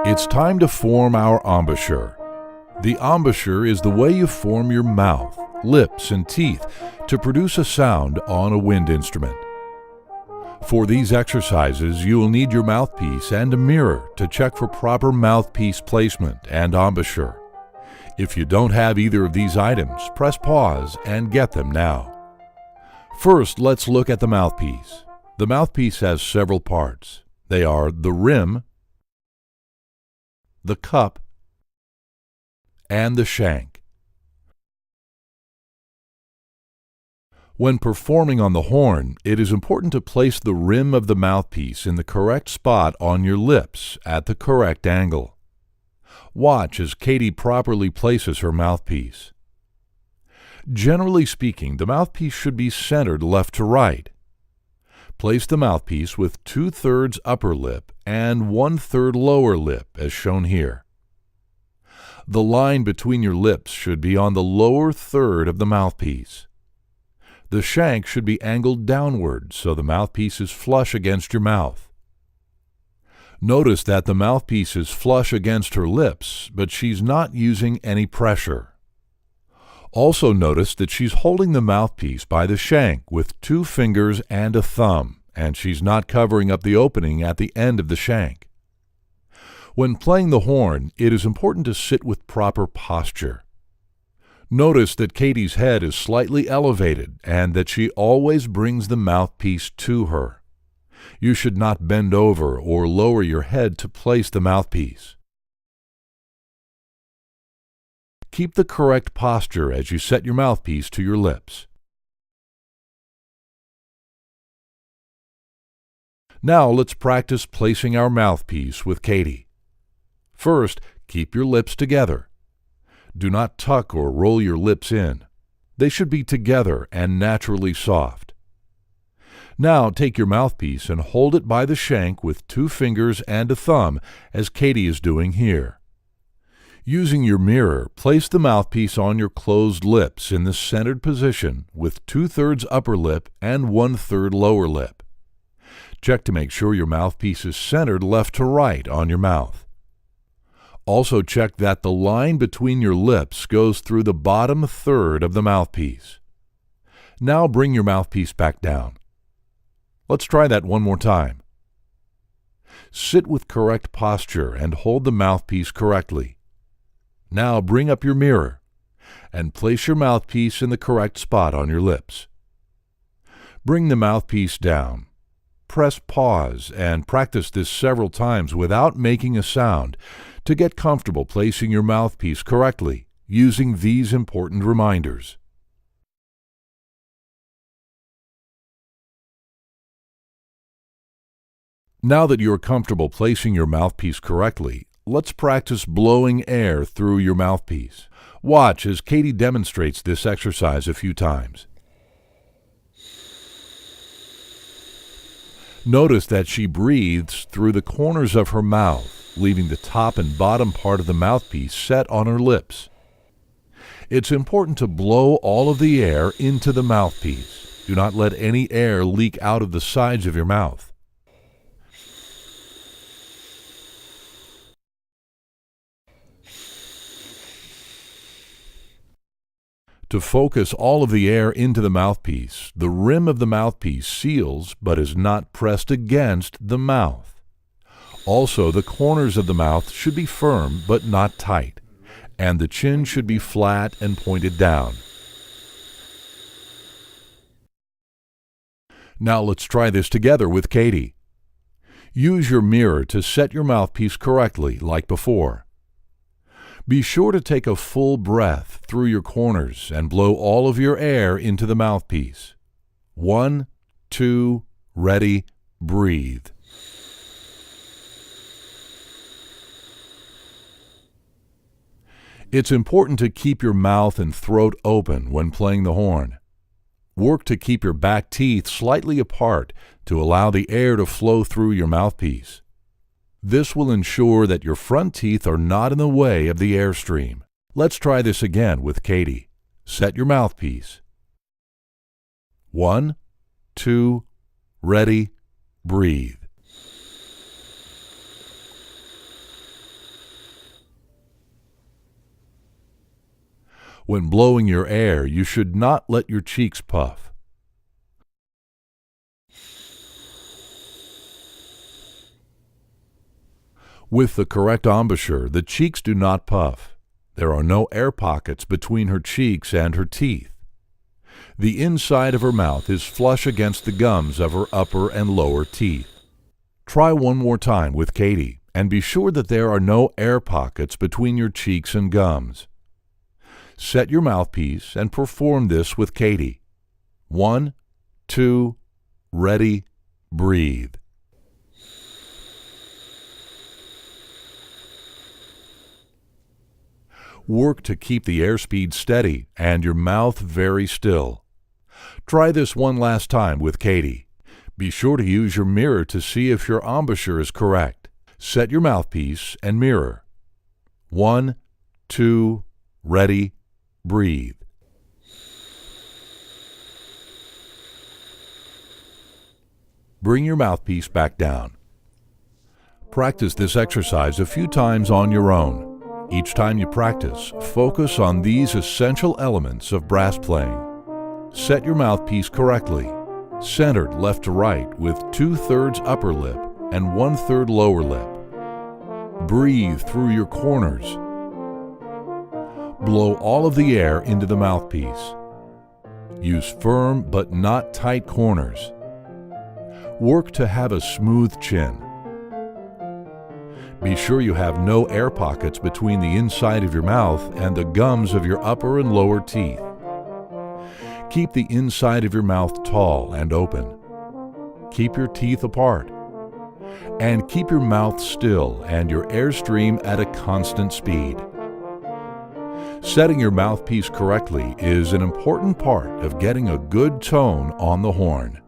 It's time to form our embouchure. The embouchure is the way you form your mouth, lips, and teeth to produce a sound on a wind instrument. For these exercises, you will need your mouthpiece and a mirror to check for proper mouthpiece placement and embouchure. If you don't have either of these items, press pause and get them now. First, let's look at the mouthpiece. The mouthpiece has several parts. They are the rim, the cup, and the shank. When performing on the horn, it is important to place the rim of the mouthpiece in the correct spot on your lips at the correct angle. Watch as Katie properly places her mouthpiece. Generally speaking, the mouthpiece should be centered left to right. Place the mouthpiece with 2/3 upper lip and 1/3 lower lip, as shown here. The line between your lips should be on the lower third of the mouthpiece. The shank should be angled downward so the mouthpiece is flush against your mouth. Notice that the mouthpiece is flush against her lips, but she's not using any pressure. Also notice that she's holding the mouthpiece by the shank with 2 fingers and a thumb, and she's not covering up the opening at the end of the shank. When playing the horn, it is important to sit with proper posture. Notice that Katie's head is slightly elevated and that she always brings the mouthpiece to her. You should not bend over or lower your head to place the mouthpiece. Keep the correct posture as you set your mouthpiece to your lips. Now let's practice placing our mouthpiece with Katie. First, keep your lips together. Do not tuck or roll your lips in. They should be together and naturally soft. Now take your mouthpiece and hold it by the shank with 2 fingers and a thumb, as Katie is doing here. Using your mirror, place the mouthpiece on your closed lips in the centered position with 2/3 upper lip and 1/3 lower lip. Check to make sure your mouthpiece is centered left to right on your mouth. Also check that the line between your lips goes through the bottom third of the mouthpiece. Now bring your mouthpiece back down. Let's try that one more time. Sit with correct posture and hold the mouthpiece correctly. Now bring up your mirror and place your mouthpiece in the correct spot on your lips. Bring the mouthpiece down. Press pause and practice this several times without making a sound to get comfortable placing your mouthpiece correctly using these important reminders. Now that you're comfortable placing your mouthpiece correctly, let's practice blowing air through your mouthpiece. Watch as Katie demonstrates this exercise a few times. Notice that she breathes through the corners of her mouth, leaving the top and bottom part of the mouthpiece set on her lips. It's important to blow all of the air into the mouthpiece. Do not let any air leak out of the sides of your mouth. To focus all of the air into the mouthpiece, the rim of the mouthpiece seals but is not pressed against the mouth. Also, the corners of the mouth should be firm but not tight, and the chin should be flat and pointed down. Now let's try this together with Katie. Use your mirror to set your mouthpiece correctly like before. Be sure to take a full breath through your corners and blow all of your air into the mouthpiece. 1, 2, ready, breathe. It's important to keep your mouth and throat open when playing the horn. Work to keep your back teeth slightly apart to allow the air to flow through your mouthpiece. This will ensure that your front teeth are not in the way of the airstream. Let's try this again with Katie. Set your mouthpiece. 1, 2, ready, breathe. When blowing your air, you should not let your cheeks puff. With the correct embouchure, the cheeks do not puff. There are no air pockets between her cheeks and her teeth. The inside of her mouth is flush against the gums of her upper and lower teeth. Try one more time with Katie, and be sure that there are no air pockets between your cheeks and gums. Set your mouthpiece and perform this with Katie. 1, 2, ready, breathe. Work to keep the airspeed steady and your mouth very still. Try this one last time with Katie. Be sure to use your mirror to see if your embouchure is correct. Set your mouthpiece and mirror. 1, 2, ready, breathe. Bring your mouthpiece back down. Practice this exercise a few times on your own. Each time you practice, focus on these essential elements of brass playing. Set your mouthpiece correctly, centered left to right with 2/3 upper lip and 1/3 lower lip. Breathe through your corners. Blow all of the air into the mouthpiece. Use firm but not tight corners. Work to have a smooth chin. Be sure you have no air pockets between the inside of your mouth and the gums of your upper and lower teeth. Keep the inside of your mouth tall and open. Keep your teeth apart. And keep your mouth still and your airstream at a constant speed. Setting your mouthpiece correctly is an important part of getting a good tone on the horn.